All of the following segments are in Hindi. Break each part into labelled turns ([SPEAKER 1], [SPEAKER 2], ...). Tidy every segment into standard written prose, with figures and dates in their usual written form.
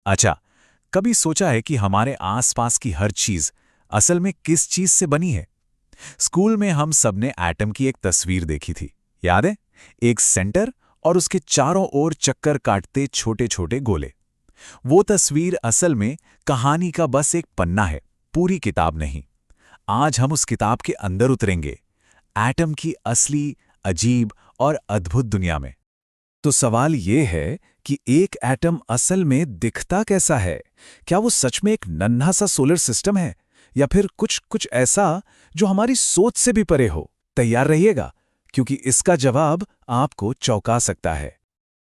[SPEAKER 1] अच्छा, कभी सोचा है कि हमारे आसपास की हर चीज असल में किस चीज से बनी है? स्कूल में हम सबने एटम की एक तस्वीर देखी थी, याद है? एक सेंटर और उसके चारों ओर चक्कर काटते छोटे छोटे गोले। वो तस्वीर असल में कहानी का बस एक पन्ना है, पूरी किताब नहीं। आज हम उस किताब के अंदर उतरेंगे, एटम की असली, अजीब और अद्भुत दुनिया में।
[SPEAKER 2] तो सवाल ये है कि एक एटम असल में दिखता कैसा है? क्या वो सच में एक नन्हा सा सोलर सिस्टम है या फिर कुछ कुछ ऐसा जो हमारी सोच से भी परे हो? तैयार रहिएगा, क्योंकि इसका जवाब आपको चौंका सकता है।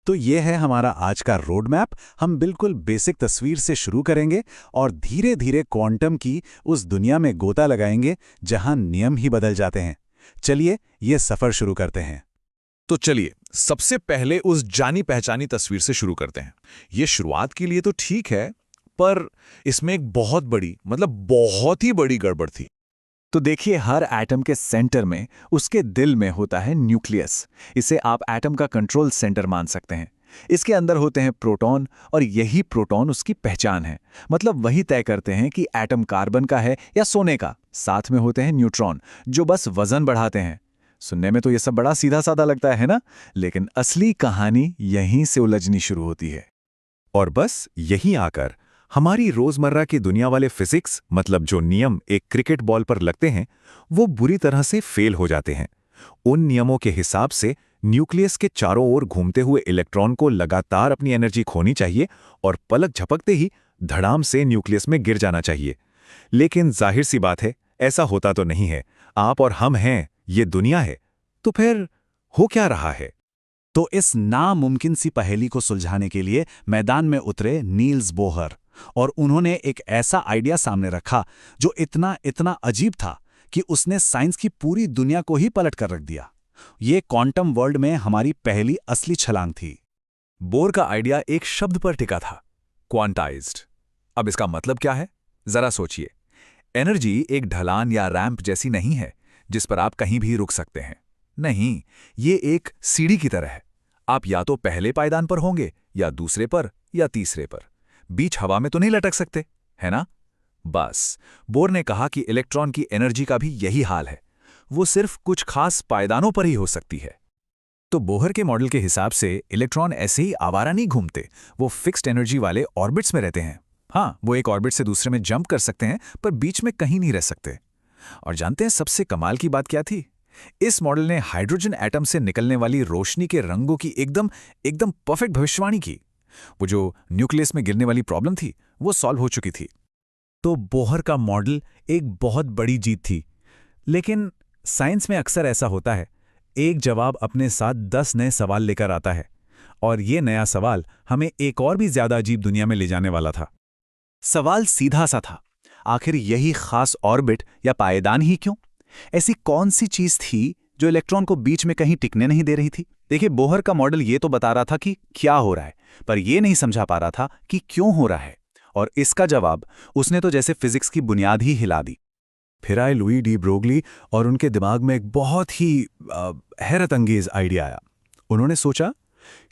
[SPEAKER 1] तो ये है हमारा आज का रोड मैप। हम बिल्कुल बेसिक तस्वीर से शुरू करेंगे और धीरे धीरे क्वांटम की उस दुनिया में गोता लगाएंगे जहां नियम ही बदल जाते हैं। चलिए ये सफर शुरू करते हैं।
[SPEAKER 3] तो चलिए सबसे पहले उस जानी पहचानी तस्वीर से शुरू करते हैं। ये शुरुआत के लिए तो ठीक है, पर इसमें एक बहुत बड़ी, मतलब बहुत ही बड़ी गड़बड़ थी।
[SPEAKER 2] तो देखिए, हर एटम के सेंटर में, उसके दिल में होता है न्यूक्लियस। इसे आप एटम का कंट्रोल सेंटर मान सकते हैं। इसके अंदर होते हैं प्रोटॉन, और यही प्रोटॉन उसकी पहचान है। मतलब वही तय करते हैं कि एटम कार्बन का है या सोने का। साथ में होते हैं न्यूट्रॉन, जो बस वजन बढ़ाते हैं। सुनने में तो ये सब बड़ा सीधा साधा लगता है ना? लेकिन असली कहानी यहीं से उलझनी शुरू होती है।
[SPEAKER 4] और बस यहीं आकर हमारी रोजमर्रा की दुनिया वाले फिजिक्स, मतलब जो नियम एक क्रिकेट बॉल पर लगते हैं, वो बुरी तरह से फेल हो जाते हैं। उन नियमों के हिसाब से न्यूक्लियस के चारों ओर घूमते हुए इलेक्ट्रॉन को लगातार अपनी एनर्जी खोनी चाहिए और पलक झपकते ही धड़ाम से न्यूक्लियस में गिर जाना चाहिए। लेकिन जाहिर सी बात है, ऐसा होता तो नहीं है। आप और हम हैं, ये दुनिया है। तो फिर हो क्या रहा है?
[SPEAKER 1] तो इस नामुमकिन सी पहेली को सुलझाने के लिए मैदान में उतरे नील्स बोहर, और उन्होंने एक ऐसा आइडिया सामने रखा जो इतना इतना अजीब था कि उसने साइंस की पूरी दुनिया को ही पलट कर रख दिया। ये क्वांटम वर्ल्ड में हमारी पहली असली छलांग थी।
[SPEAKER 3] बोर का आइडिया एक शब्द पर टिका था, क्वांटाइज्ड। अब इसका मतलब क्या है? जरा सोचिए। एनर्जी एक ढलान या रैंप जैसी नहीं है जिस पर आप कहीं भी रुक सकते हैं। नहीं, ये एक सीढ़ी की तरह है। आप या तो पहले पायदान पर होंगे, या दूसरे पर, या तीसरे पर। बीच हवा में तो नहीं लटक सकते, है ना? बस बोर ने कहा कि इलेक्ट्रॉन की एनर्जी का भी यही हाल है। वो सिर्फ कुछ खास पायदानों पर ही हो सकती है।
[SPEAKER 1] तो बोहर के मॉडल के हिसाब से इलेक्ट्रॉन ऐसे ही आवारा नहीं घूमते, वो फिक्स्ड एनर्जी वाले ऑर्बिट्स में रहते हैं। हाँ, वो एक ऑर्बिट से दूसरे में जंप कर सकते हैं, पर बीच में कहीं नहीं रह सकते। और जानते हैं सबसे कमाल की बात क्या थी? इस मॉडल ने हाइड्रोजन एटम से निकलने वाली रोशनी के रंगों की एकदम एकदम परफेक्ट भविष्यवाणी की। वो जो न्यूक्लियस में गिरने वाली प्रॉब्लम थी, वो सॉल्व हो चुकी थी। तो बोहर का मॉडल एक बहुत बड़ी जीत थी। लेकिन साइंस में अक्सर ऐसा होता है, एक जवाब अपने साथ 10 नए सवाल लेकर आता है। और ये नया सवाल हमें एक और भी ज्यादा अजीब दुनिया में ले जाने वाला था।
[SPEAKER 2] सवाल सीधा सा था, आखिर यही खास ऑर्बिट या पायदान ही क्यों? ऐसी कौन सी चीज थी जो इलेक्ट्रॉन को बीच में कहीं टिकने नहीं दे रही थी? देखिए, बोहर का मॉडल ये तो बता रहा था कि क्या हो रहा है, पर यह नहीं समझा पा रहा था कि क्यों हो रहा है। और इसका जवाब उसने तो जैसे फिजिक्स की बुनियाद ही हिला दी।
[SPEAKER 4] फिर आए लुई डी ब्रोगली और उनके दिमाग में एक बहुत ही हैरत अंगेज आइडिया आया। उन्होंने सोचा,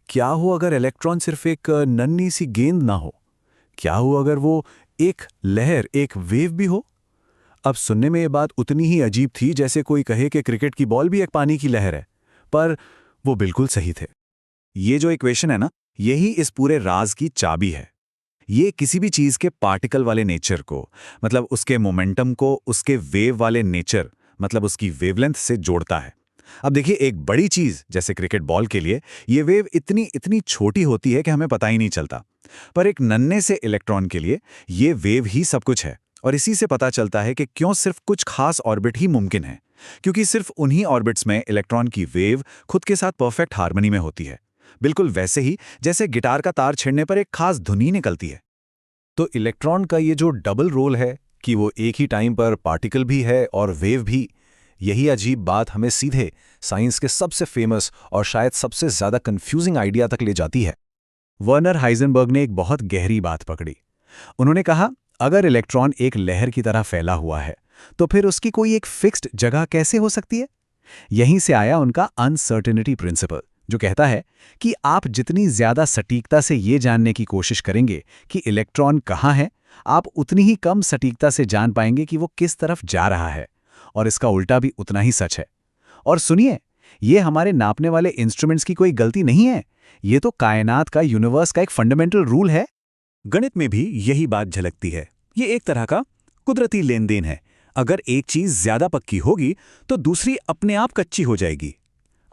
[SPEAKER 4] क्या हो अगर इलेक्ट्रॉन सिर्फ एक नन्ही सी गेंद ना हो? क्या हो अगर वो एक लहर, एक वेव भी हो? अब सुनने में ये बात उतनी ही अजीब थी जैसे कोई कहे कि क्रिकेट की बॉल भी एक पानी की लहर है, पर वो बिल्कुल सही थे।
[SPEAKER 1] ये जो इक्वेशन है ना, यही इस पूरे राज की चाबी है। ये किसी भी चीज के पार्टिकल वाले नेचर को, मतलब उसके मोमेंटम को, उसके वेव वाले नेचर, मतलब उसकी वेवलेंथ से जोड़ता है। अब देखिए, एक बड़ी चीज जैसे क्रिकेट बॉल के लिए ये वेव इतनी इतनी छोटी होती है कि हमें पता ही नहीं चलता, पर एक नन्हे से इलेक्ट्रॉन के लिए ये वेव ही सब कुछ है। और इसी से पता चलता है कि क्यों सिर्फ कुछ खास ऑर्बिट ही मुमकिन है, क्योंकि सिर्फ उन्हीं ऑर्बिट्स में इलेक्ट्रॉन की वेव खुद के साथ परफेक्ट हार्मनी में होती है। बिल्कुल वैसे ही जैसे गिटार का तार छेड़ने पर एक खास धुनी निकलती है।
[SPEAKER 4] तो इलेक्ट्रॉन का ये जो डबल रोल है कि वो एक ही टाइम पर पार्टिकल भी है और वेव भी, यही अजीब बात हमें सीधे साइंस के सबसे फेमस और शायद सबसे ज्यादा कंफ्यूजिंग आइडिया तक ले जाती है।
[SPEAKER 1] वर्नर हाइजेनबर्ग ने एक बहुत गहरी बात पकड़ी। उन्होंने कहा, अगर इलेक्ट्रॉन एक लहर की तरह फैला हुआ है, तो फिर उसकी कोई एक फिक्स्ड जगह कैसे हो सकती है? यहीं से आया उनका अनसर्टेनिटी प्रिंसिपल,
[SPEAKER 2] जो कहता है कि आप जितनी ज्यादा सटीकता से ये जानने की कोशिश करेंगे कि इलेक्ट्रॉन कहाँ है, आप उतनी ही कम सटीकता से जान पाएंगे कि वो किस तरफ जा रहा है। और इसका उल्टा भी उतना ही सच है। और सुनिए, ये हमारे नापने वाले इंस्ट्रूमेंट्स की कोई गलती नहीं है, ये तो कायनात का, यूनिवर्स का एक फंडामेंटल रूल है।
[SPEAKER 3] गणित में भी यही बात झलकती है। ये एक तरह का कुदरती लेन देन है। अगर एक चीज ज्यादा पक्की होगी तो दूसरी अपने आप कच्ची हो जाएगी।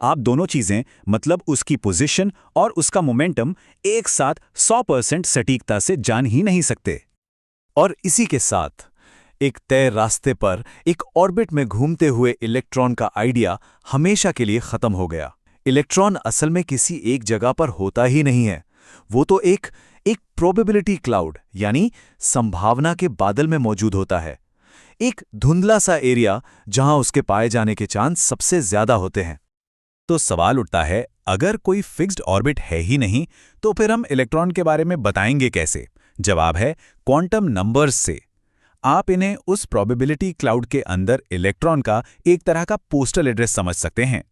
[SPEAKER 3] आप दोनों चीजें, मतलब उसकी पोजीशन और उसका मोमेंटम, एक साथ 100% सटीकता से जान ही नहीं सकते। और इसी के साथ एक तय रास्ते पर एक ऑर्बिट में घूमते हुए इलेक्ट्रॉन का आइडिया हमेशा के लिए खत्म हो गया। इलेक्ट्रॉन असल में किसी एक जगह पर होता ही नहीं है। वो तो एक प्रोबेबिलिटी क्लाउड, यानी संभावना के बादल में मौजूद होता है। एक धुंधला सा एरिया जहां उसके पाए जाने के चांस सबसे ज्यादा होते हैं। तो सवाल उठता है, अगर कोई फिक्स्ड ऑर्बिट है ही नहीं तो फिर हम इलेक्ट्रॉन के बारे में बताएंगे कैसे? जवाब है क्वांटम नंबर्स से। आप इन्हें उस प्रोबेबिलिटी क्लाउड के अंदर इलेक्ट्रॉन का एक तरह का पोस्टल एड्रेस समझ सकते हैं।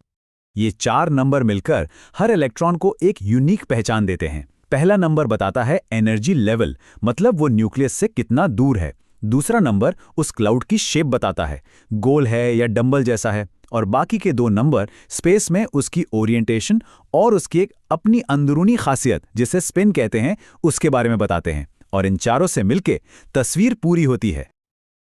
[SPEAKER 3] ये 4 नंबर मिलकर हर इलेक्ट्रॉन को एक यूनिक पहचान देते हैं। पहला नंबर बताता है एनर्जी लेवल, मतलब वो न्यूक्लियस से कितना दूर है। दूसरा नंबर उस क्लाउड की शेप बताता है, गोल है या डंबल जैसा है। और बाकी के 2 नंबर स्पेस में उसकी ओरिएंटेशन और उसकी एक अपनी अंदरूनी खासियत, जिसे स्पिन कहते हैं, उसके बारे में बताते हैं। और इन चारों से मिलके तस्वीर पूरी होती है।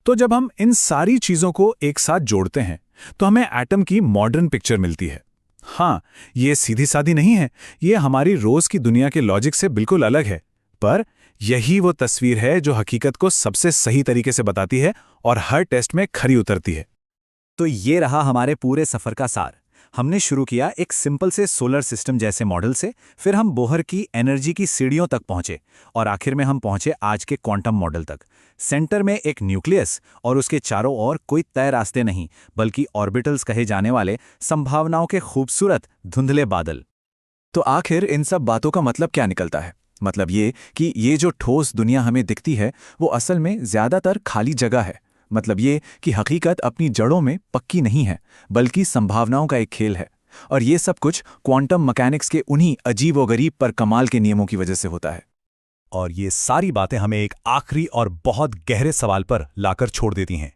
[SPEAKER 1] तो जब हम इन सारी चीजों को एक साथ जोड़ते हैं तो हमें एटम की मॉडर्न पिक्चर मिलती है। हाँ, ये सीधी सादी नहीं है, ये हमारी रोज की दुनिया के लॉजिक से बिल्कुल अलग है, पर यही वो तस्वीर है जो हकीकत को सबसे सही तरीके से बताती है और हर टेस्ट में खरी उतरती है।
[SPEAKER 3] तो ये रहा हमारे पूरे सफर का सार। हमने शुरू किया एक सिंपल से सोलर सिस्टम जैसे मॉडल से, फिर हम बोहर की एनर्जी की सीढ़ियों तक पहुंचे और आखिर में हम पहुंचे आज के क्वांटम मॉडल तक। सेंटर में एक न्यूक्लियस और उसके चारों ओर कोई तय रास्ते नहीं, बल्कि ऑर्बिटल्स कहे जाने वाले संभावनाओं के खूबसूरत धुंधले बादल।
[SPEAKER 2] तो आखिर इन सब बातों का मतलब क्या निकलता है? मतलब ये कि ये जो ठोस दुनिया हमें दिखती है वो असल में ज्यादातर खाली जगह है। मतलब ये कि हकीकत अपनी जड़ों में पक्की नहीं है, बल्कि संभावनाओं का एक खेल है। और ये सब कुछ क्वांटम मैकेनिक्स के उन्हीं अजीब व गरीब पर कमाल के नियमों की वजह से होता है।
[SPEAKER 3] और ये सारी बातें हमें एक आखिरी और बहुत गहरे सवाल पर लाकर छोड़ देती हैं।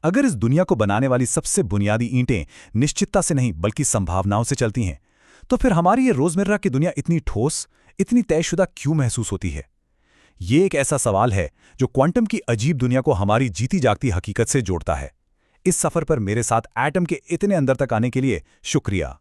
[SPEAKER 3] अगर इस दुनिया को बनाने वाली सबसे बुनियादी ईंटें निश्चितता से नहीं बल्कि संभावनाओं से चलती हैं, तो फिर हमारी ये रोजमर्रा की दुनिया इतनी ठोस, इतनी तयशुदा क्यों महसूस होती है? ये एक ऐसा सवाल है जो क्वांटम की अजीब दुनिया को हमारी जीती जागती हकीकत से जोड़ता है। इस सफर पर मेरे साथ एटम के इतने अंदर तक आने के लिए शुक्रिया।